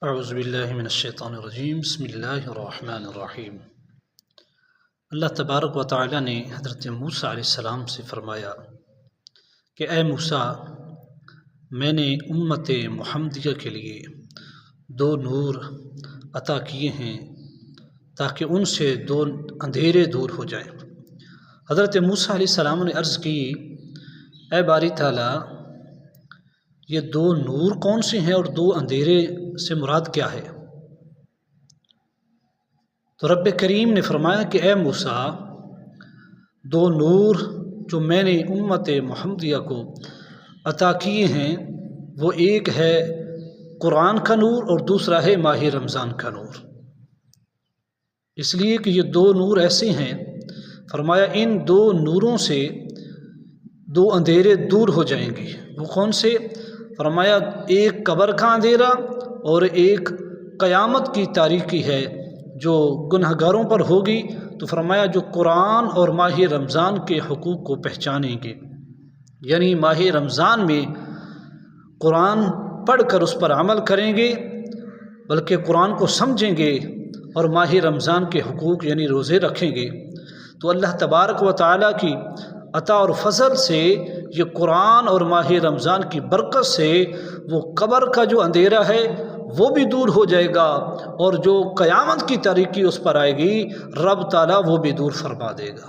اعوذ باللہ من الشیطان الرجیم بسم اللہ الرحمن الرحیم۔ اللہ تبارک و تعالی نے حضرت موسیٰ علیہ السلام سے فرمایا کہ اے موسیٰ، میں نے امت محمدیہ کے لیے 2 نور عطا کیے ہیں تاکہ ان سے 2 اندھیرے دور ہو جائیں۔ حضرت موسیٰ علیہ السلام نے عرض کی، اے باری تعالیٰ، یہ 2 نور کون سے ہیں اور 2 اندھیرے سے مراد کیا ہے؟ تو رب کریم نے فرمایا کہ اے موسیٰ، 2 نور جو میں نے امت محمدیہ کو عطا کیے ہیں وہ ایک ہے قرآن کا نور اور دوسرا ہے ماہ رمضان کا نور۔ اس لیے کہ یہ 2 نور ایسے ہیں، فرمایا ان 2 نوروں سے 2 اندھیرے دور ہو جائیں گے۔ وہ کون سے؟ فرمایا ایک قبر کا اندھیرا اور ایک قیامت کی تاریکی ہے جو گنہگاروں پر ہوگی۔ تو فرمایا جو قرآن اور ماہ رمضان کے حقوق کو پہچانیں گے، یعنی ماہ رمضان میں قرآن پڑھ کر اس پر عمل کریں گے، بلکہ قرآن کو سمجھیں گے اور ماہ رمضان کے حقوق یعنی روزے رکھیں گے، تو اللہ تبارک و تعالیٰ کی عطا اور فضل سے یہ قرآن اور ماہ رمضان کی برکت سے وہ قبر کا جو اندھیرا ہے وہ بھی دور ہو جائے گا، اور جو قیامت کی تاریکی اس پر آئے گی رب تعالیٰ وہ بھی دور فرما دے گا۔